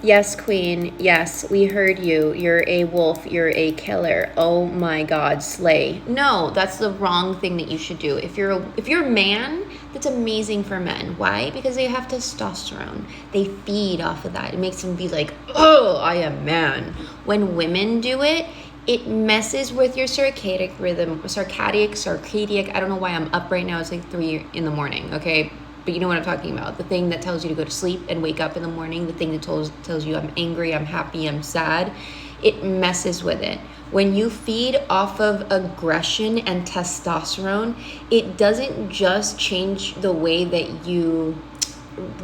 Yes, queen. Yes, we heard you. You're a wolf. You're a killer. Oh my God, slay. No, that's the wrong thing that you should do. If you're a man, that's amazing for men. Why? Because they have testosterone. They feed off of that. It makes them be like, oh, I am man. When women do it, it messes with your circadian rhythm. Circadian. I don't know why I'm up right now. It's like 3 in the morning. Okay. But you know what I'm talking about. The thing that tells you to go to sleep and wake up in the morning. The thing that tells you I'm angry, I'm happy, I'm sad. It messes with it. When you feed off of aggression and testosterone, it doesn't just change the way that you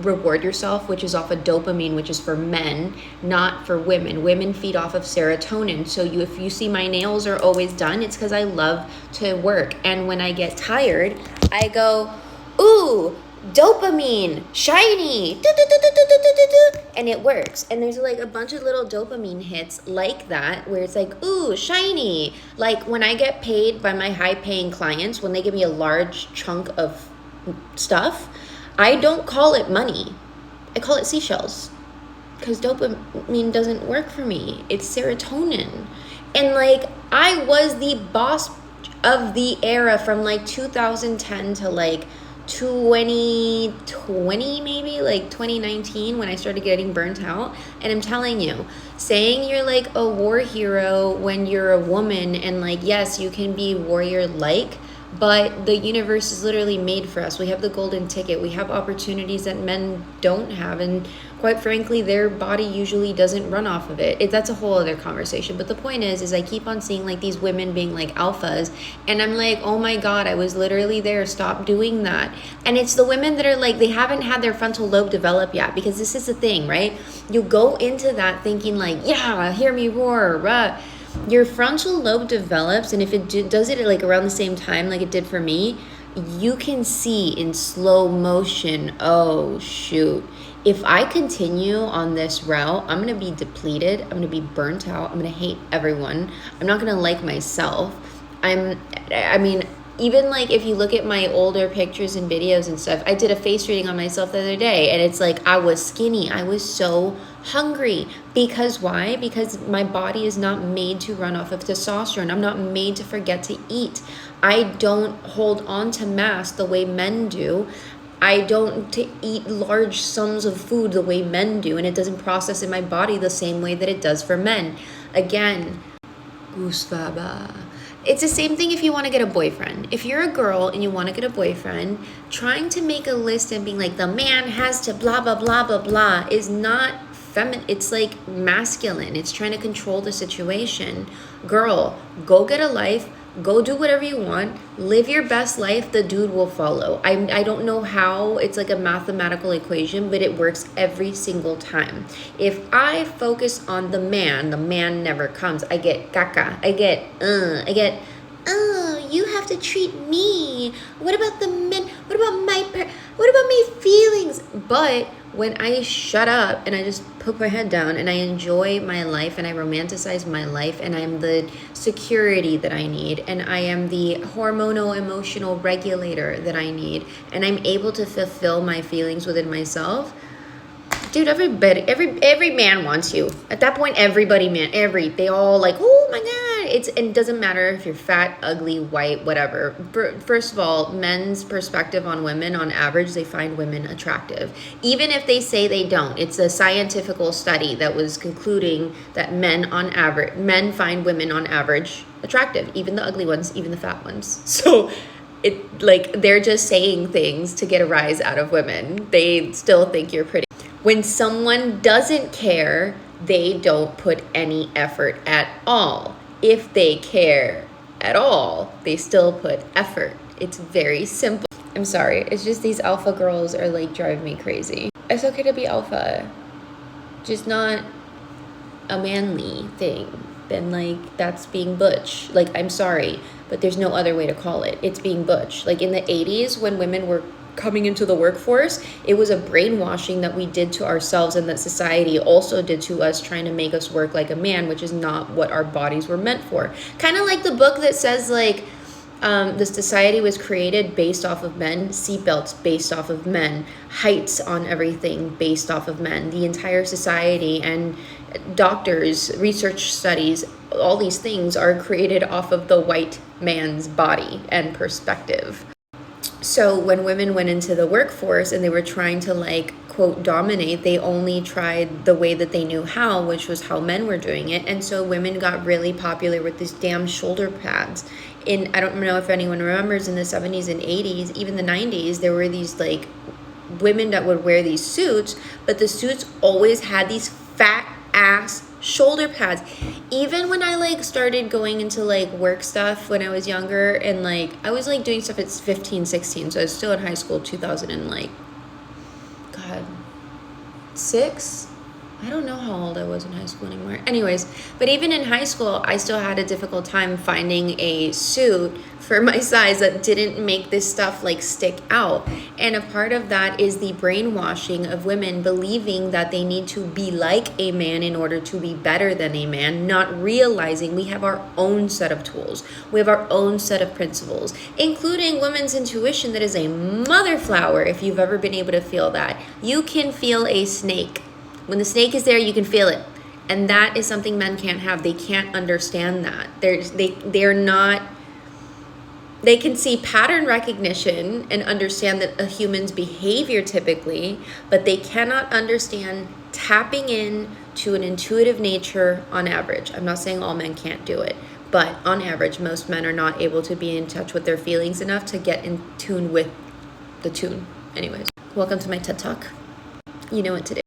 reward yourself, which is off of dopamine, which is for men, not for women. Women feed off of serotonin. So if you see my nails are always done, it's because I love to work. And when I get tired, I go, ooh, dopamine, shiny, and it works. And there's like a bunch of little dopamine hits like that where it's like, ooh, shiny. Like when I get paid by my high paying clients, when they give me a large chunk of stuff, I don't call it money. I call it seashells, because dopamine doesn't work for me. It's serotonin. And like, I was the boss of the era from like 2010 to like 2020, maybe like 2019, when I started getting burnt out. And I'm telling you, saying you're like a war hero when you're a woman, and like, yes, you can be warrior like, but the universe is literally made for us. We have the golden ticket. We have opportunities that men don't have. And quite frankly, their body usually doesn't run off of it. That's a whole other conversation. But the point is I keep on seeing like these women being like alphas. And I'm like, oh my God, I was literally there. Stop doing that. And it's the women that are like, they haven't had their frontal lobe develop yet. Because this is the thing, right? You go into that thinking like, yeah, hear me roar, rah. Your frontal lobe develops, and if it does it like around the same time like it did for me, you can see in slow motion, oh shoot, if I continue on this route, I'm going to be depleted, I'm going to be burnt out, I'm going to hate everyone, I'm not going to like myself. I mean, even like if you look at my older pictures and videos and stuff, I did a face reading on myself the other day, and it's like I was skinny, I was so hungry. Because why? Because my body is not made to run off of testosterone. I'm not made to forget to eat. I don't hold on to mass the way men do. I don't eat large sums of food the way men do, and it doesn't process in my body the same way that it does for men. Again, Gusvaba. It's the same thing if you want to get a boyfriend. If you're a girl and you want to get a boyfriend, trying to make a list and being like, the man has to blah, blah, blah, blah, blah, is not feminine. It's like masculine. It's trying to control the situation. Girl, go get a life. Go do whatever you want. Live your best life. The dude will follow. I don't know how. It's like a mathematical equation, but it works every single time. If I focus on the man never comes. I get caca. I get, oh, you have to treat me. What about the men? What about my feelings? But when I shut up and I just put my head down and I enjoy my life and I romanticize my life, and I'm the security that I need, and I am the hormonal emotional regulator that I need, and I'm able to fulfill my feelings within myself, dude, every man wants you. At that point, they all like, oh my God. It doesn't matter if you're fat, ugly, white, whatever. First of all, men's perspective on women, on average, they find women attractive. Even if they say they don't. It's a scientific study that was concluding that men find women on average attractive. Even the ugly ones, even the fat ones. So they're just saying things to get a rise out of women. They still think you're pretty. When someone doesn't care, they don't put any effort at all. If they care at all, they still put effort. It's very simple. I'm sorry. It's just these alpha girls are like driving me crazy. It's okay to be alpha, just not a manly thing. Then like that's being butch. Like, I'm sorry, but there's no other way to call it. It's being butch. Like in the 80s when women were coming into the workforce, it was a brainwashing that we did to ourselves and that society also did to us, trying to make us work like a man, which is not what our bodies were meant for. Kind of like the book that says like, The society was created based off of men, seatbelts based off of men, heights on everything based off of men. The entire society and doctors, research studies, all these things are created off of the white man's body and perspective. So when women went into the workforce and they were trying to like quote dominate, they only tried the way that they knew how, which was how men were doing it. And so women got really popular with these damn shoulder pads. I don't know if anyone remembers, in the 70s and 80s, even the 90s, there were these like women that would wear these suits, but the suits always had these fat ass shoulder pads. Even when I like started going into like work stuff when I was younger, and like I was like doing stuff at 15, 16, so I was still in high school, 2000 and like, God, 6? I don't know how old I was in high school anymore. Anyways, but even in high school, I still had a difficult time finding a suit for my size that didn't make this stuff like stick out. And a part of that is the brainwashing of women believing that they need to be like a man in order to be better than a man, not realizing we have our own set of tools. We have our own set of principles, including women's intuition that is a mother flower. If you've ever been able to feel that, you can feel a snake. When the snake is there, you can feel it. And that is something men can't have. They can't understand that. They're not, they can see pattern recognition and understand that a human's behavior typically, but they cannot understand tapping in to an intuitive nature on average. I'm not saying all men can't do it, but on average, most men are not able to be in touch with their feelings enough to get in tune with the tune. Anyways, welcome to my TED Talk. You know what to do.